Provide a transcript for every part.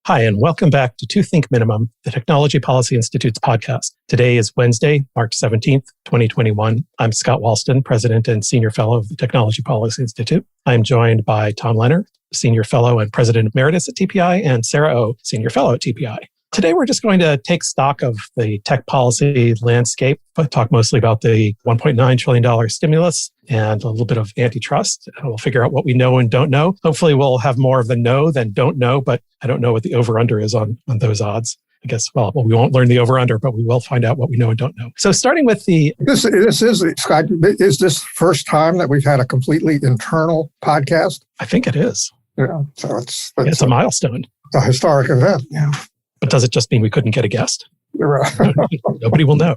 Hi, and welcome back to To Think Minimum, the Technology Policy Institute's podcast. Today is Wednesday, March 17th, 2021. I'm Scott Walston, President and Senior Fellow of the Technology Policy Institute. I'm joined by Tom Leonard, Senior Fellow and President Emeritus at TPI, and Sarah O, Senior Fellow at TPI. Today, we're just going to take stock of the tech policy landscape, but talk mostly about the $1.9 trillion stimulus and a little bit of antitrust. And we'll figure out what we know and don't know. Hopefully, we'll have more of the know than don't know, but I don't know what the over-under is on those odds. I guess, well, we won't learn the over-under, but we will find out what we know and don't know. So starting with the... This is, Scott, is this the first time that we've had a completely internal podcast? I think it is. Yeah, so it's a milestone. A historic event, yeah. But does it just mean we couldn't get a guest? You're right. Nobody will know.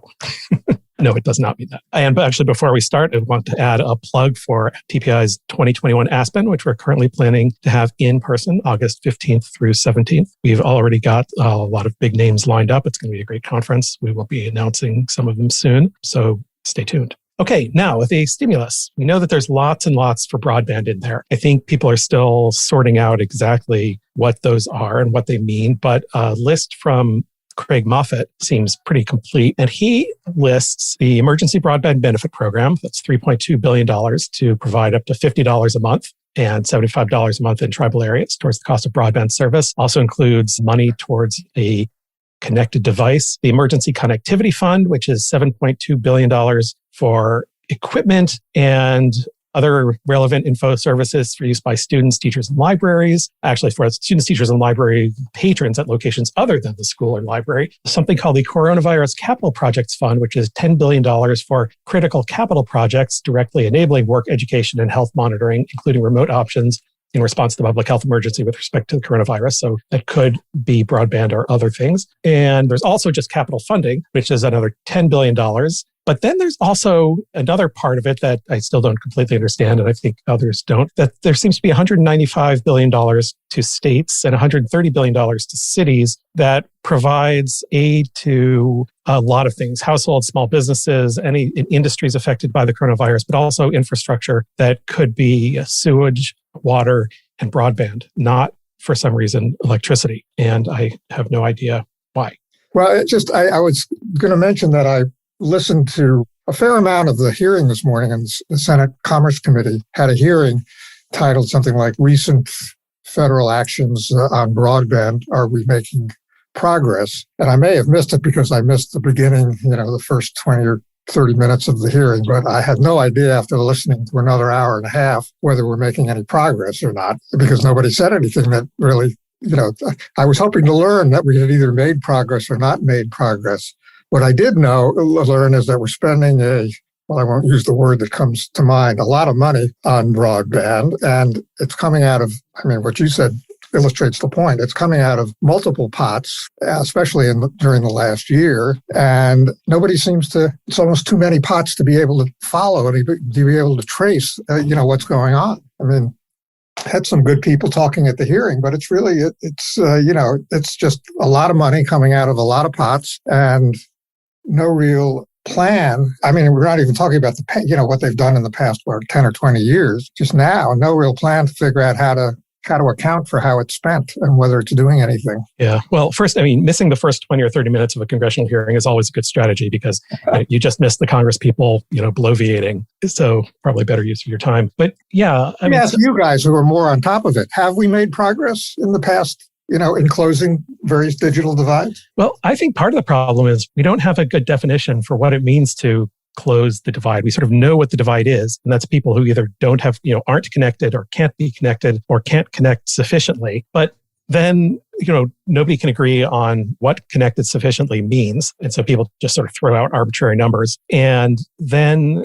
No, it does not mean that. And actually, before we start, I want to add a plug for TPI's 2021 Aspen, which we're currently planning to have in person, August 15th through 17th. We've already got a lot of big names lined up. It's going to be a great conference. We will be announcing some of them soon, so stay tuned. Okay, now with the stimulus, we know that there's lots and lots for broadband in there. I think people are still sorting out exactly what those are and what they mean, but a list from Craig Moffett seems pretty complete. And he lists the Emergency Broadband Benefit Program, that's $3.2 billion to provide up to $50 a month and $75 a month in tribal areas towards the cost of broadband service. Also includes money towards a connected device, the Emergency Connectivity Fund, which is $7.2 billion for equipment and other relevant info services for use by students, teachers, and libraries. Actually, for students, teachers, and library patrons at locations other than the school or library. Something called the Coronavirus Capital Projects Fund, which is $10 billion for critical capital projects directly enabling work, education, and health monitoring, including remote options in response to the public health emergency with respect to the coronavirus. So that could be broadband or other things. And there's also just capital funding, which is another $10 billion. But then there's also another part of it that I still don't completely understand, and I think others don't, that there seems to be $195 billion to states and $130 billion to cities that provides aid to a lot of things, households, small businesses, any industries affected by the coronavirus, but also infrastructure that could be sewage, water, and broadband, not for some reason electricity. And I have no idea why. Well, I was going to mention that I listened to a fair amount of the hearing this morning, and the Senate Commerce Committee had a hearing titled something like Recent Federal Actions on Broadband. Are we making progress? And I may have missed it because I missed the beginning, the first 20 or 30 minutes of the hearing, but I had no idea after listening to another hour and a half whether we're making any progress or not, because nobody said anything that really, I was hoping to learn that we had either made progress or not made progress. What I did learn is that we're spending I won't use the word that comes to mind, a lot of money on broadband. And it's coming out of, what you said illustrates the point. It's coming out of multiple pots, especially during the last year. And nobody seems to, it's almost too many pots to be able to follow and to be able to trace, what's going on. Had some good people talking at the hearing, but it's really, it's just a lot of money coming out of a lot of pots and no real plan. We're not even talking about what they've done in the past, 10 or 20 years. Just now, no real plan to figure out how to account for how it's spent and whether it's doing anything. Yeah. Well, first, missing the first 20 or 30 minutes of a congressional hearing is always a good strategy because you just missed the Congress people, bloviating. So probably better use of your time. But yeah. Let me ask you guys who are more on top of it. Have we made progress in the past, in closing various digital divides? Well, I think part of the problem is we don't have a good definition for what it means to close the divide. We sort of know what the divide is, and that's people who either don't have, aren't connected or can't be connected or can't connect sufficiently. But then, nobody can agree on what connected sufficiently means. And so people just sort of throw out arbitrary numbers. And then,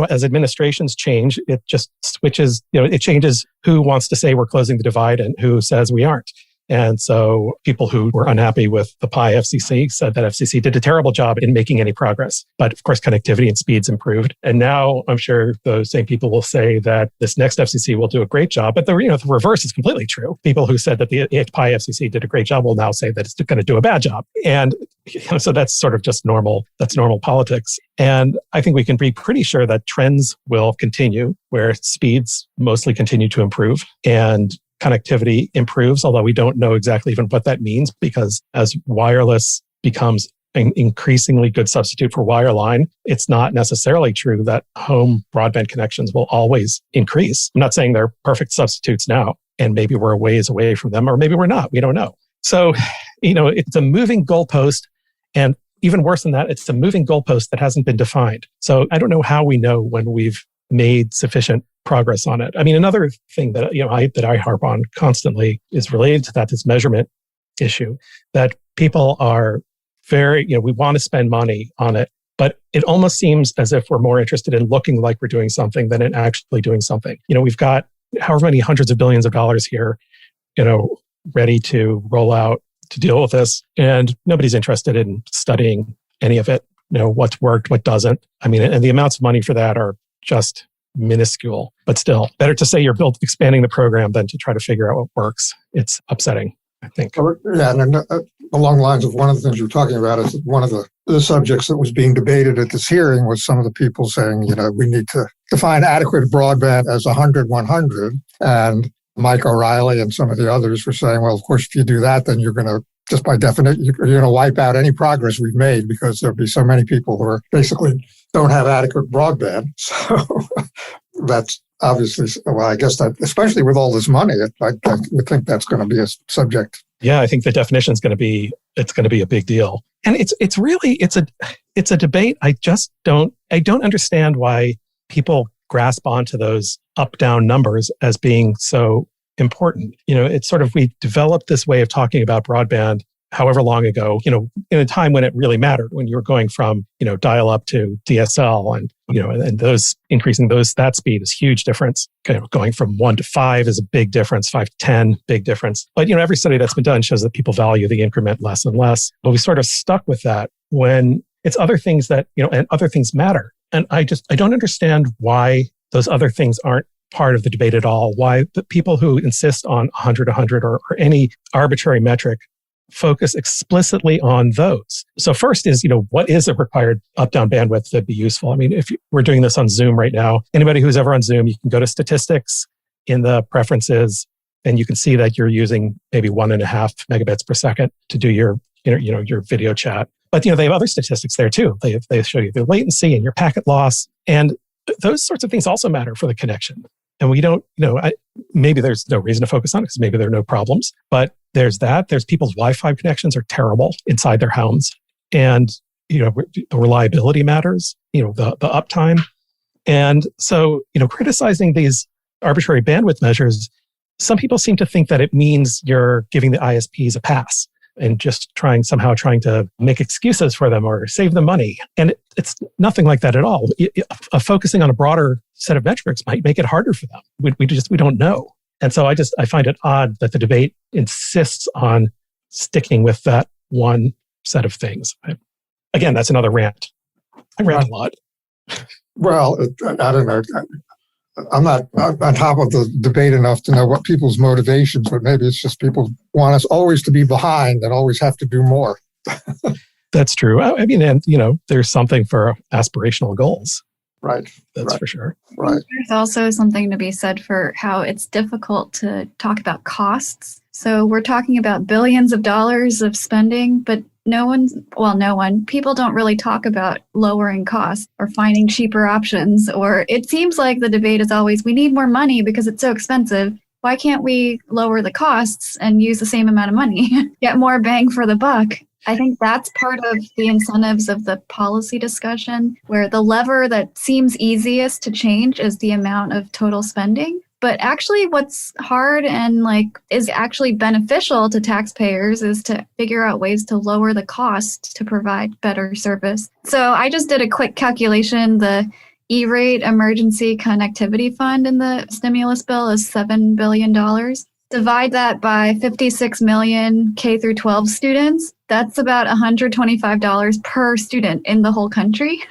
as administrations change, it just switches, it changes who wants to say we're closing the divide and who says we aren't. And so people who were unhappy with the PI FCC said that FCC did a terrible job in making any progress. But of course, connectivity and speeds improved. And now I'm sure those same people will say that this next FCC will do a great job. But the reverse is completely true. People who said that the PI FCC did a great job will now say that it's going to do a bad job. And so that's sort of just normal. That's normal politics. And I think we can be pretty sure that trends will continue where speeds mostly continue to improve and connectivity improves, although we don't know exactly even what that means, because as wireless becomes an increasingly good substitute for wireline, it's not necessarily true that home broadband connections will always increase. I'm not saying they're perfect substitutes now, and maybe we're a ways away from them, or maybe we're not. We don't know. So, it's a moving goalpost. And even worse than that, it's a moving goalpost that hasn't been defined. So I don't know how we know when we've made sufficient progress on it. I mean, another thing that I harp on constantly is related to that, this measurement issue, that people are very, we want to spend money on it, but it almost seems as if we're more interested in looking like we're doing something than in actually doing something. We've got however many hundreds of billions of dollars here, ready to roll out to deal with this. And nobody's interested in studying any of it, what's worked, what doesn't. I mean, and the amounts of money for that are just minuscule, but still better to say you're expanding the program than to try to figure out what works. It's upsetting, I think. Yeah, and along the lines of one of the things you're talking about is one of the subjects that was being debated at this hearing was some of the people saying, we need to define adequate broadband as 100-100. And Mike O'Reilly and some of the others were saying, well, of course, if you do that, then you're going to, just by definition, you're going to wipe out any progress we've made because there'll be so many people who are basically don't have adequate broadband. So that's obviously, well, I guess that, especially with all this money, I would think that's going to be a subject. Yeah, I think the definition is going to be, it's going to be a big deal. And it's really a debate. I don't understand why people grasp onto those up-down numbers as being so important. It's sort of, we developed this way of talking about broadband however long ago, in a time when it really mattered, when you were going from, dial up to DSL and, and those increasing that speed is huge difference. Going from 1 to 5 is a big difference, 5 to 10, big difference. But, every study that's been done shows that people value the increment less and less. But we sort of stuck with that when it's other things that, and other things matter. And I don't understand why those other things aren't part of the debate at all. Why the people who insist on 100 or any arbitrary metric focus explicitly on those. So first is, what is a required up-down bandwidth to be useful? I mean, if we're doing this on Zoom right now, anybody who's ever on Zoom, you can go to statistics in the preferences, and you can see that you're using maybe 1.5 megabits per second to do your video chat. But, they have other statistics there too. They show you the latency and your packet loss. And those sorts of things also matter for the connection. And we don't, maybe there's no reason to focus on it because maybe there are no problems. But there's that. There's people's Wi-Fi connections are terrible inside their homes. And, the reliability matters, the uptime. And so, criticizing these arbitrary bandwidth measures, some people seem to think that it means you're giving the ISPs a pass and just trying to make excuses for them or save them money. And it's nothing like that at all. Focusing on a broader set of metrics might make it harder for them. We don't know. And so I find it odd that the debate insists on sticking with that one set of things. Again, that's another rant. I rant a lot. Well, I don't know. I'm not on top of the debate enough to know what people's motivations, but maybe it's just people want us always to be behind and always have to do more. That's true. I mean, and there's something for aspirational goals. Right. That's for sure. Right. There's also something to be said for how it's difficult to talk about costs. So we're talking about billions of dollars of spending, but people don't really talk about lowering costs or finding cheaper options. Or it seems like the debate is always, we need more money because it's so expensive. Why can't we lower the costs and use the same amount of money, get more bang for the buck? I think that's part of the incentives of the policy discussion, where the lever that seems easiest to change is the amount of total spending. But actually what's hard and is actually beneficial to taxpayers is to figure out ways to lower the cost to provide better service. So I just did a quick calculation. The E-rate emergency connectivity fund in the stimulus bill is $7 billion. Divide that by 56 million K through 12 students. That's about $125 per student in the whole country.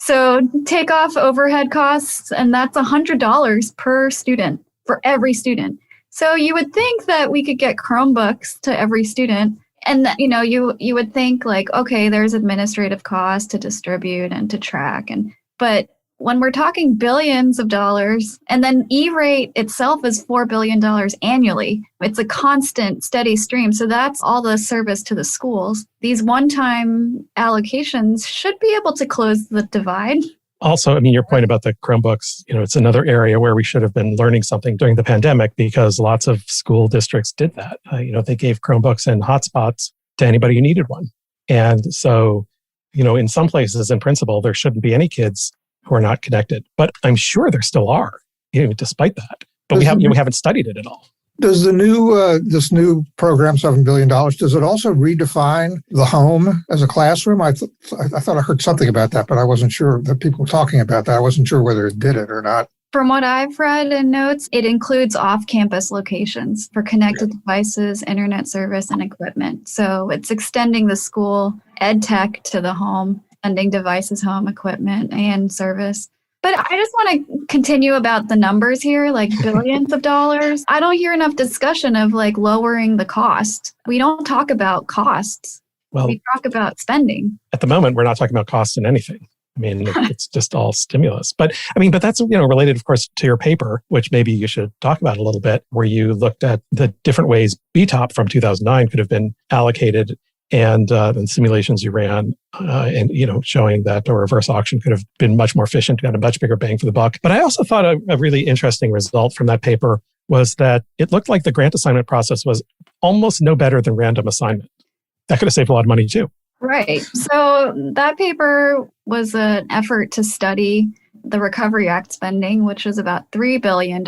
So take off overhead costs, and that's $100 per student for every student. So you would think that we could get Chromebooks to every student. And you would think okay, there's administrative costs to distribute and to track, but when we're talking billions of dollars, and then E-rate itself is $4 billion annually. It's a constant, steady stream. So that's all the service to the schools. These one-time allocations should be able to close the divide. Also, I mean, your point about the Chromebooks, it's another area where we should have been learning something during the pandemic because lots of school districts did that. They gave Chromebooks and hotspots to anybody who needed one. And so, in some places, in principle, there shouldn't be any kids who are not connected. But I'm sure there still are, despite that. But we haven't studied it at all. Does the this new program, $7 billion, does it also redefine the home as a classroom? I thought I heard something about that, but I wasn't sure that people were talking about that. I wasn't sure whether it did it or not. From what I've read in notes, it includes off-campus locations for connected devices, internet service, and equipment. So it's extending the school ed tech to the home, sending devices home, equipment, and service. But I just want to continue about the numbers here, like billions of dollars. I don't hear enough discussion of lowering the cost. We don't talk about costs. Well, we talk about spending. At the moment, we're not talking about costs in anything. I mean, it's just all stimulus. But that's, related, of course, to your paper, which maybe you should talk about a little bit, where you looked at the different ways BTOP from 2009 could have been allocated and simulations you ran, showing that a reverse auction could have been much more efficient, got a much bigger bang for the buck. But I also thought a really interesting result from that paper was that it looked like the grant assignment process was almost no better than random assignment. That could have saved a lot of money too. Right. So that paper was an effort to study the Recovery Act spending, which was about $3 billion,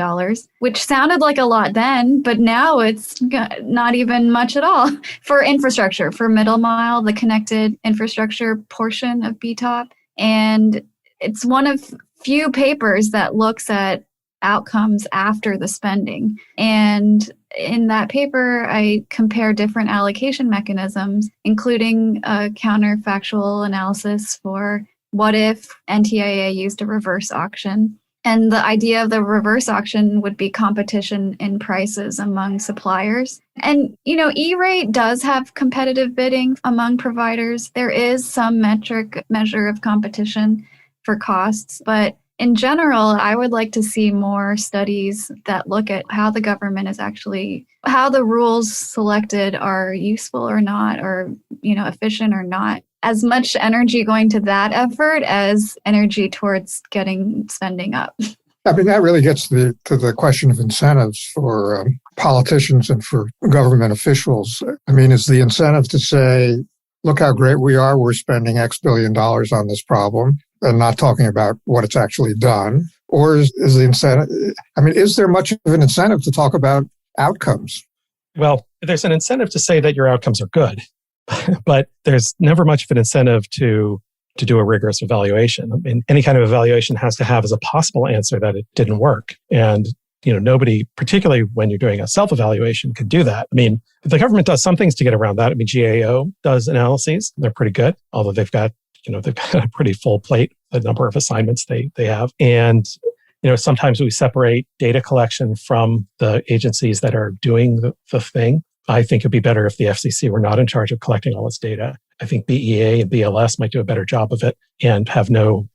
which sounded like a lot then, but now it's not even much at all for infrastructure, for middle mile, the connected infrastructure portion of BTOP. And it's one of few papers that looks at outcomes after the spending. And in that paper, I compare different allocation mechanisms, including a counterfactual analysis for what if NTIA used a reverse auction. And the idea of the reverse auction would be competition in prices among suppliers. And, E-rate does have competitive bidding among providers. There is some measure of competition for costs, but in general, I would like to see more studies that look at how the government is how the rules selected are useful or not, or, efficient or not. As much energy going to that effort as energy towards getting spending up. I mean, that really gets to the question of incentives for politicians and for government officials. I mean, is the incentive to say, look how great we are, we're spending X billion dollars on this problem, and not talking about what it's actually done? Or is the incentive, is there much of an incentive to talk about outcomes? Well, there's an incentive to say that your outcomes are good, but there's never much of an incentive to do a rigorous evaluation. I mean, any kind of evaluation has to have as a possible answer that it didn't work. And, nobody, particularly when you're doing a self-evaluation, could do that. I mean, the government does some things to get around that. I mean, GAO does analyses. They're pretty good, although they've got a pretty full plate, the number of assignments they have. And, sometimes we separate data collection from the agencies that are doing the thing. I think it'd be better if the FCC were not in charge of collecting all its data. I think BEA and BLS might do a better job of it and have no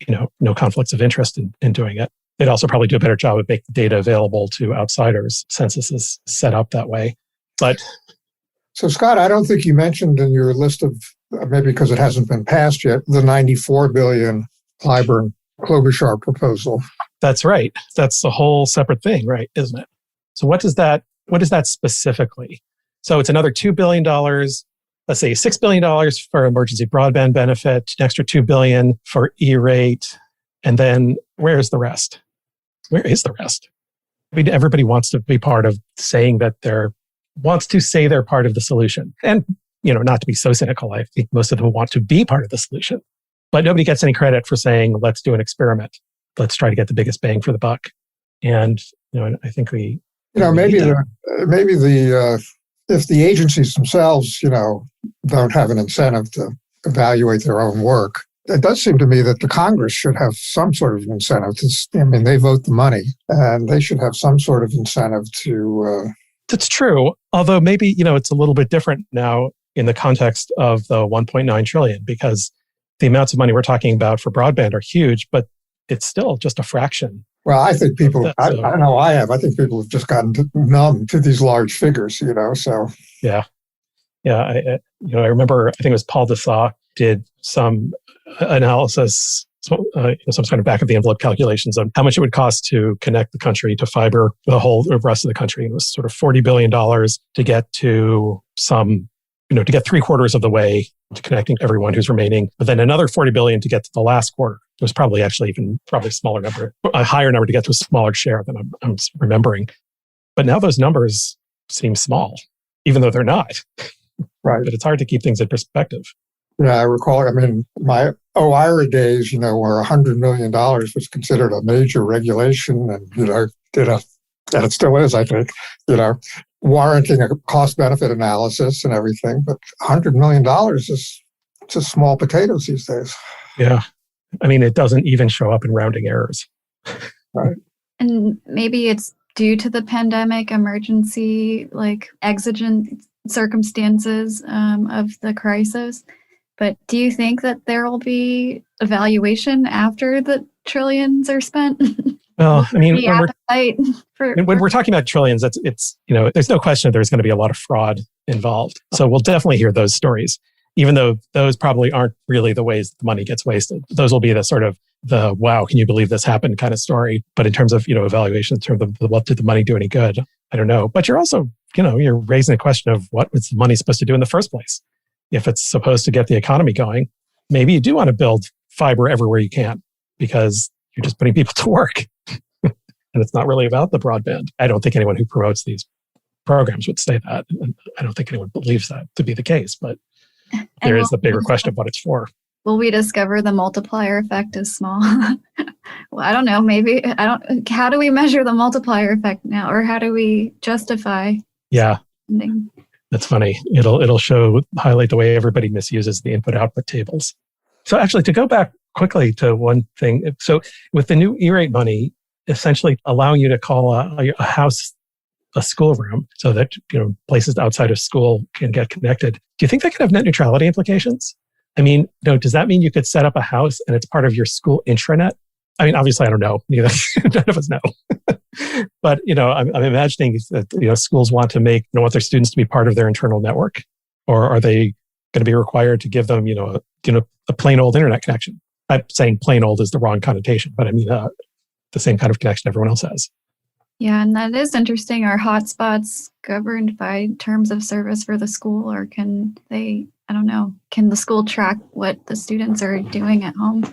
conflicts of interest in doing it. They'd also probably do a better job of making data available to outsiders. Census is set up that way. But so, Scott, I don't think you mentioned in your list of, maybe because it hasn't been passed yet, the $94 billion Klobuchar proposal. That's right. That's a whole separate thing, right? Isn't it? So what is that specifically? So it's another $2 billion, let's say $6 billion for emergency broadband benefit, an extra $2 billion for E-rate. And then where's the rest? Where is the rest? I mean, everybody wants to be part of saying that they're part of the solution. And, not to be so cynical, I think most of them want to be part of the solution. But nobody gets any credit for saying, let's do an experiment. Let's try to get the biggest bang for the buck. And, I think if the agencies themselves, don't have an incentive to evaluate their own work, it does seem to me that the Congress should have some sort of incentive they vote the money, and they should have some sort of incentive to... That's true. Although maybe, it's a little bit different now in the context of the $1.9 trillion, because the amounts of money we're talking about for broadband are huge, but it's still just a fraction. Well, I think people, I know I have. I think people have just gotten numb to these large figures, so. Yeah. I remember, I think it was Paul Dessau did some analysis, some kind of back of the envelope calculations on how much it would cost to connect the country to fiber, the whole rest of the country. And it was sort of $40 billion to get to to get 3/4 of the way to connecting everyone who's remaining, but then another $40 billion to get to the last quarter. It was probably actually probably a smaller number, a higher number to get to a smaller share than I'm remembering. But now those numbers seem small, even though they're not. Right. But it's hard to keep things in perspective. Yeah, I recall, my OIRA days, where $100 million was considered a major regulation and, and it still is, I think, warranting a cost-benefit analysis and everything. But $100 million is just small potatoes these days. Yeah. It doesn't even show up in rounding errors. Right. And maybe it's due to the pandemic, emergency, exigent circumstances of the crisis. But do you think that there will be evaluation after the trillions are spent? Well, when we're talking about trillions, it's there's no question that there's going to be a lot of fraud involved. So we'll definitely hear those stories, even though those probably aren't really the ways the money gets wasted. Those will be the sort of the, wow, can you believe this happened kind of story. But in terms of, evaluation, in terms of what did the money do any good? I don't know. But you're also, you're raising the question of what was the money supposed to do in the first place? If it's supposed to get the economy going, maybe you do want to build fiber everywhere you can because you're just putting people to work. And it's not really about the broadband. I don't think anyone who promotes these programs would say that. And I don't think anyone believes that to be the case, but there is the bigger question of what it's for. Will we discover the multiplier effect is small? Well, I don't know. Maybe how do we measure the multiplier effect now? Or how do we justify? Yeah. Spending? That's funny. It'll highlight the way everybody misuses the input-output tables. So actually, to go back quickly to one thing. So with the new E-rate money, essentially allowing you to call a house a schoolroom so that places outside of school can get connected. Do you think that could have net neutrality implications? Does that mean you could set up a house and it's part of your school intranet? Obviously, I don't know. None of us know. But I'm imagining that schools want their students to be part of their internal network, or are they going to be required to give them a plain old internet connection? I'm saying plain old is the wrong connotation, but the same kind of connection everyone else has. Yeah, and that is interesting. Are hotspots governed by terms of service for the school, or can they? I don't know. Can the school track what the students are doing at home?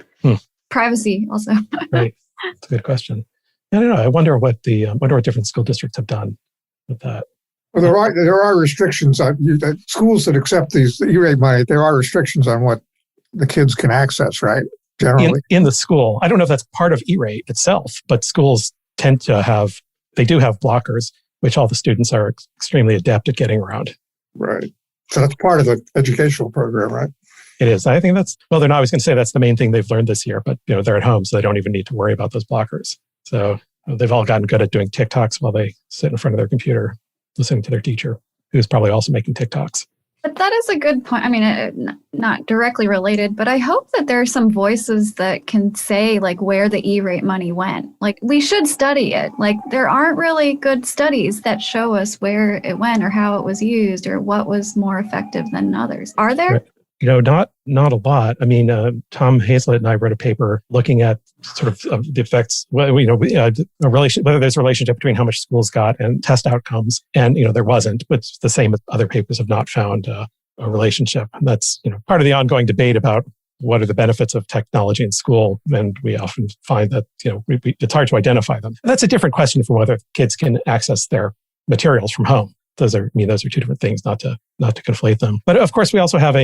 Privacy also. Right. That's a good question. I don't know. I wonder what different school districts have done with that. Well, there are restrictions on schools that accept these E-rate money. There are restrictions on what the kids can access, right? Generally, in the school, I don't know if that's part of E-rate itself, but schools tend to have blockers, which all the students are extremely adept at getting around. Right. So that's part of the educational program, right? It is. I think they're not always going to say that's the main thing they've learned this year, but they're at home, so they don't even need to worry about those blockers. So they've all gotten good at doing TikToks while they sit in front of their computer, listening to their teacher, who's probably also making TikToks. But that is a good point. Not directly related, but I hope that there are some voices that can say where the E-rate money went. We should study it. There aren't really good studies that show us where it went or how it was used or what was more effective than others. Are there? Right. Not a lot. Tom Hazlett and I wrote a paper looking at sort of the effects, whether there's a relationship between how much schools got and test outcomes. And, there wasn't, but it's the same as other papers have not found a relationship. And that's, part of the ongoing debate about what are the benefits of technology in school. And we often find that, it's hard to identify them. And that's a different question from whether kids can access their materials from home. Those are two different things, not to conflate them. But of course, we also have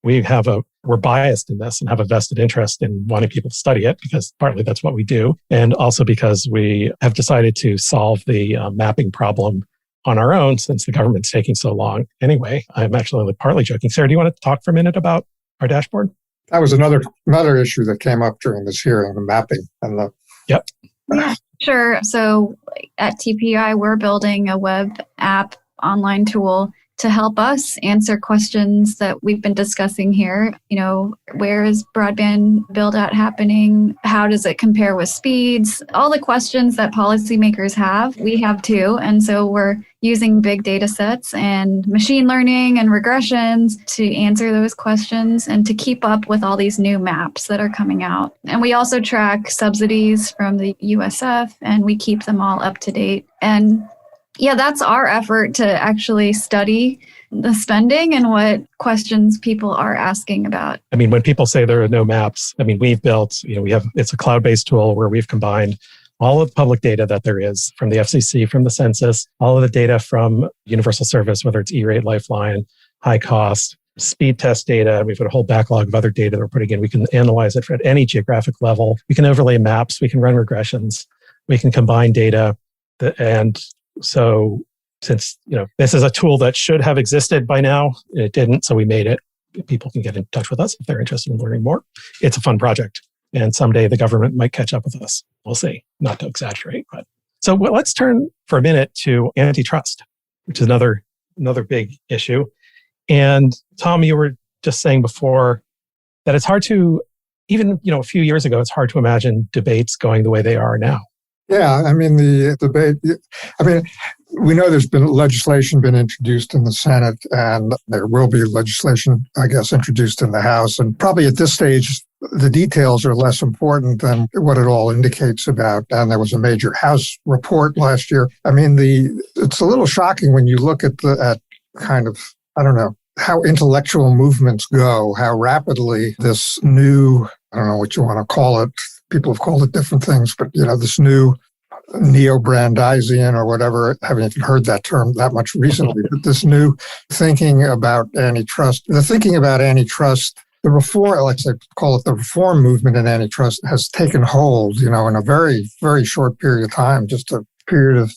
we're biased in this and have a vested interest in wanting people to study it because partly that's what we do. And also because we have decided to solve the mapping problem on our own since the government's taking so long. Anyway, I'm actually only partly joking. Sarah, do you want to talk for a minute about our dashboard? That was another issue that came up during this hearing, the mapping and the... Yep. Yeah, sure. So at TPI, we're building a web app online tool to help us answer questions that we've been discussing here. Where is broadband build out happening? How does it compare with speeds? All the questions that policymakers have, we have too. And so we're using big data sets and machine learning and regressions to answer those questions and to keep up with all these new maps that are coming out. And we also track subsidies from the USF, and we keep them all up to date. And yeah, that's our effort to actually study the spending and what questions people are asking about. I mean, when people say there are no maps, I mean, we've built, it's a cloud-based tool where we've combined all of the public data that there is from the FCC, from the census, all of the data from universal service, whether it's E-rate, Lifeline, high cost, speed test data. And we've got a whole backlog of other data that we're putting in. We can analyze it at any geographic level. We can overlay maps. We can run regressions. We can combine data. And so since, this is a tool that should have existed by now, it didn't, so we made it. People can get in touch with us if they're interested in learning more. It's a fun project. And someday the government might catch up with us. We'll see, not to exaggerate. But so let's turn for a minute to antitrust, which is another big issue. And Tom, you were just saying before that it's hard to, even a few years ago, it's hard to imagine debates going the way they are now. Yeah, I mean, the debate, we know there's been legislation been introduced in the Senate, and there will be legislation, I guess, introduced in the House. And probably at this stage, the details are less important than what it all indicates about. And there was a major House report last year. I mean, it's a little shocking when you look at how intellectual movements go, how rapidly this new, I don't know what you want to call it, people have called it different things, but this new neo-Brandeisian or whatever, I haven't even heard that term that much recently, but this new thinking about antitrust, the reform, let's say, call it the reform movement in antitrust, has taken hold, in a very, very short period of time, just a period of,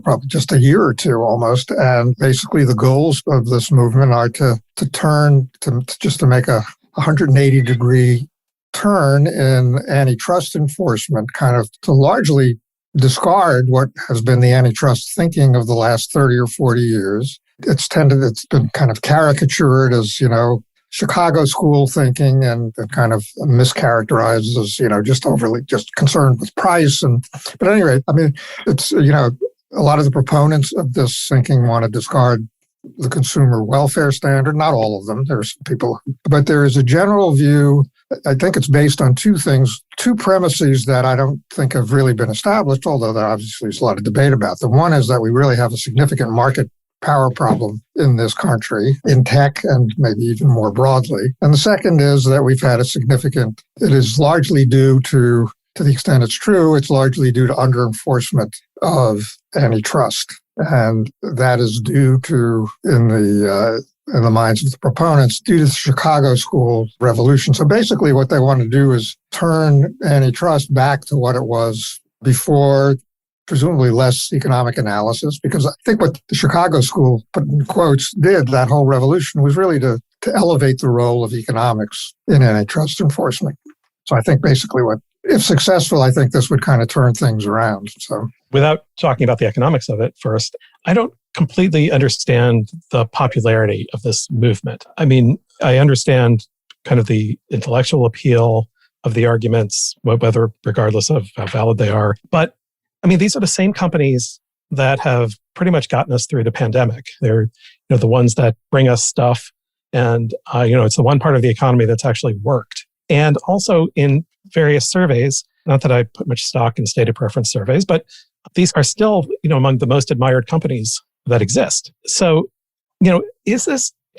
probably just a year or two almost. And basically the goals of this movement are to make a 180-degree turn in antitrust enforcement, kind of to largely discard what has been the antitrust thinking of the last 30 or 40 years. It's been kind of caricatured as, Chicago school thinking and kind of mischaracterized as, just concerned with price. But anyway, I mean, it's, a lot of the proponents of this thinking want to discard the consumer welfare standard. Not all of them. There's people, but there is a general view. I think it's based on two premises that I don't think have really been established, although there obviously is a lot of debate about them. One is that we really have a significant market power problem in this country, in tech and maybe even more broadly. And the second is that we've had it is largely due to the extent it's true, it's largely due to under-enforcement of antitrust. And that is due to, in the minds of the proponents, due to the Chicago school revolution. So basically what they want to do is turn antitrust back to what it was before, presumably less economic analysis, because I think what the Chicago school, put in quotes, did, that whole revolution, was really to elevate the role of economics in antitrust enforcement. So I think basically if successful, I think this would kind of turn things around. So, without talking about the economics of it first, I don't completely understand the popularity of this movement. I mean, I understand kind of the intellectual appeal of the arguments, whether regardless of how valid they are. But I mean, these are the same companies that have pretty much gotten us through the pandemic. They're the ones that bring us stuff. And, it's the one part of the economy that's actually worked. And also in various surveys, not that I put much stock in stated preference surveys, but these are still, among the most admired companies that exist. So, do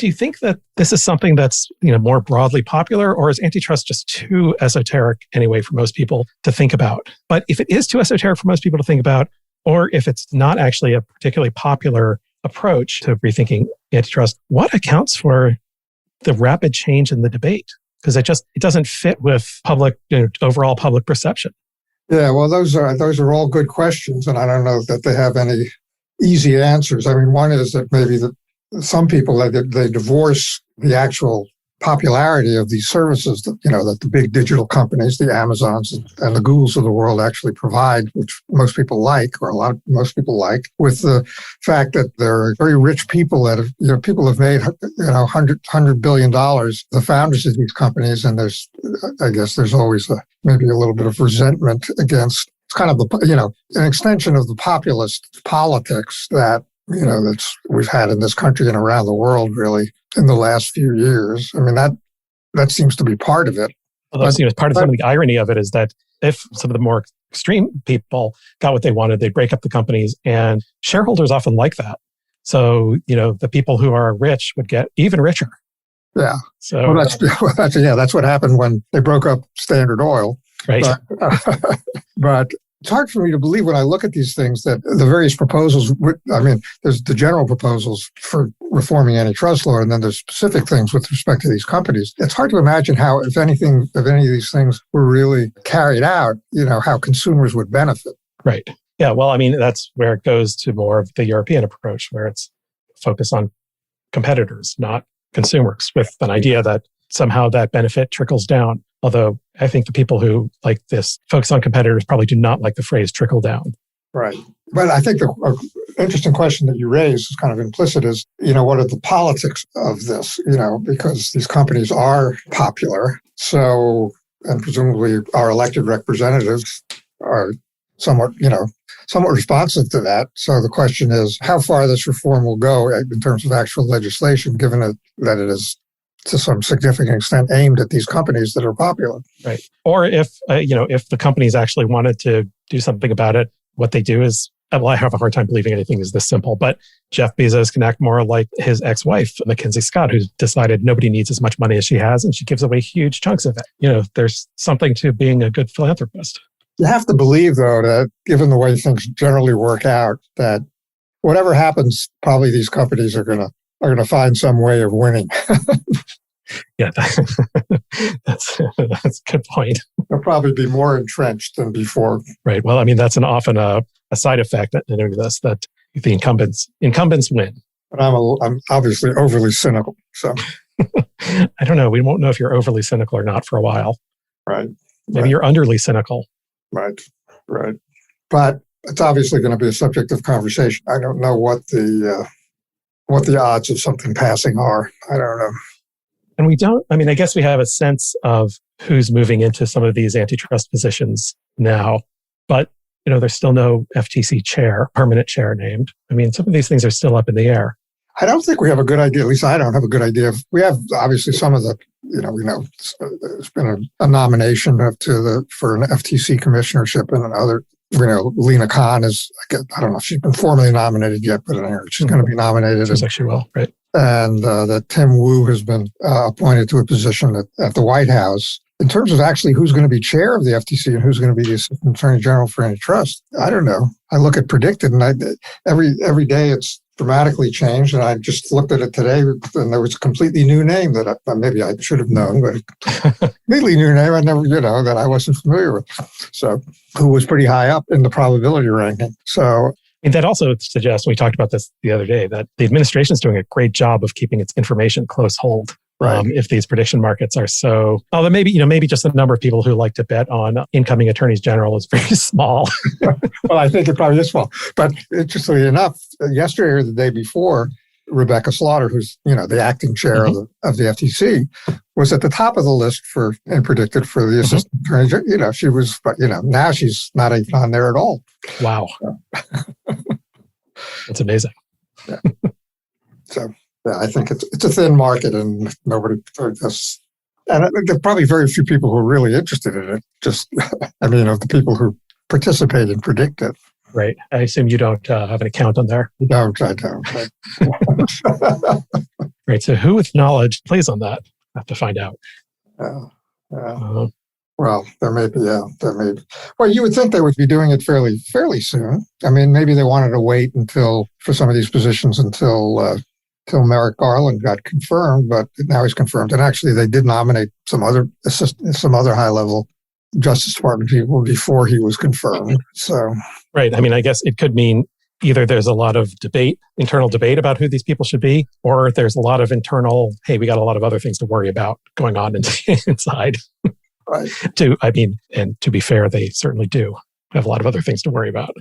you think that this is something that's, more broadly popular, or is antitrust just too esoteric anyway for most people to think about? But if it is too esoteric for most people to think about, or if it's not actually a particularly popular approach to rethinking antitrust, what accounts for the rapid change in the debate? Because it doesn't fit with public, overall public perception. Yeah, well, those are all good questions, and I don't know that they have any easy answers. I mean, one is that maybe some people, they divorce the actual popularity of these services that, that the big digital companies, the Amazons and the Googles of the world actually provide, which most people like, or most people like, with the fact that there are very rich people that have, people have made, $100 billion, the founders of these companies. And there's always maybe a little bit of resentment against, it's kind of an extension of the populist politics that, we've had in this country and around the world, really, in the last few years. I mean, that seems to be part of it. Although, part of some of the irony of it is that if some of the more extreme people got what they wanted, they'd break up the companies, and shareholders often like that. So, the people who are rich would get even richer. Yeah. So that's what happened when they broke up Standard Oil. Right. But it's hard for me to believe when I look at these things that the various proposals, there's the general proposals for reforming antitrust law, and then there's specific things with respect to these companies. It's hard to imagine how, if any of these things were really carried out, how consumers would benefit. Right. Yeah. Well, that's where it goes to more of the European approach, where it's focused on competitors, not consumers, with an idea that somehow that benefit trickles down. Although I think the people who like this focus on competitors probably do not like the phrase trickle down. Right. But I think the interesting question that you raise is kind of implicit is, what are the politics of this? Because these companies are popular. So, and presumably our elected representatives are somewhat responsive to that. So the question is how far this reform will go in terms of actual legislation, given that it is to some significant extent aimed at these companies that are popular. Right. Or if the companies actually wanted to do something about it, what they do is, I have a hard time believing anything is this simple, but Jeff Bezos can act more like his ex-wife, Mackenzie Scott, who's decided nobody needs as much money as she has, and she gives away huge chunks of it. There's something to being a good philanthropist. You have to believe, though, that given the way things generally work out, that whatever happens, probably these companies are going to find some way of winning. Yeah, that's a good point. They'll probably be more entrenched than before. Right. Well, that's often a side effect in this, that the incumbents win. But I'm obviously overly cynical. So I don't know. We won't know if you're overly cynical or not for a while. Right. Maybe you're underly cynical. Right. But it's obviously going to be a subject of conversation. I don't know what the odds of something passing are. I don't know. And we don't, I guess we have a sense of who's moving into some of these antitrust positions now, but, there's still no FTC permanent chair named. Some of these things are still up in the air. I don't think we have a good idea. At least I don't have a good idea. We have obviously some of the, we know there's been a nomination for an FTC commissionership, and another, Lena Khan is, I don't know if she's been formally nominated yet, but she's going to be nominated. She's actually will, right? And that Tim Wu has been appointed to a position at the White House. In terms of actually who's going to be chair of the FTC and who's going to be the Assistant Attorney General for Antitrust, I don't know. I look at Predicted, and every day it's dramatically changed. And I just looked at it today, and there was a completely new name that maybe I should have known, but a completely new name I never, that I wasn't familiar with. So, who was pretty high up in the probability ranking. So, and that also suggests, we talked about this the other day, that the administration is doing a great job of keeping its information close hold. Right. If these prediction markets are so, although maybe just the number of people who like to bet on incoming attorneys general is very small. Well, I think it probably is small. But interestingly enough, yesterday or the day before, Rebecca Slaughter, who's the acting chair of the FTC, was at the top of the list and predicted for the assistant attorney general. She was, but now she's not even on there at all. Wow, that's amazing. Yeah. So. Yeah, I think it's a thin market, and nobody just, and there are probably very few people who are really interested in it. Just, of the people who participate and predict it. Right. I assume you don't have an account on there. No, I don't. Right. So who with knowledge plays on that? I have to find out. Well, there may be. Well, you would think they would be doing it fairly soon. Maybe they wanted to wait for some of these positions until Merrick Garland got confirmed, but now he's confirmed. And actually, they did nominate some other high-level Justice Department people before he was confirmed. So, right. I guess it could mean either there's a lot of internal debate about who these people should be, or there's a lot of internal, hey, we got a lot of other things to worry about going on inside. Right. And to be fair, they certainly do have a lot of other things to worry about.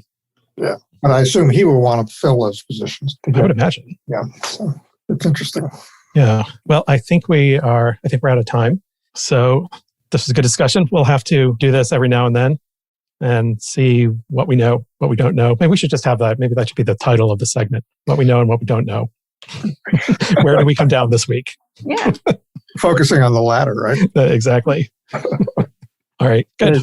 Yeah. And I assume he will want to fill those positions. I would imagine. Yeah. So it's interesting. Yeah. Well, I think we're out of time. So this was a good discussion. We'll have to do this every now and then and see what we know, what we don't know. Maybe we should just have that. Maybe that should be the title of the segment. What we know and what we don't know. Where do we come down this week? Yeah. Focusing on the latter, right? Exactly. All right. Good.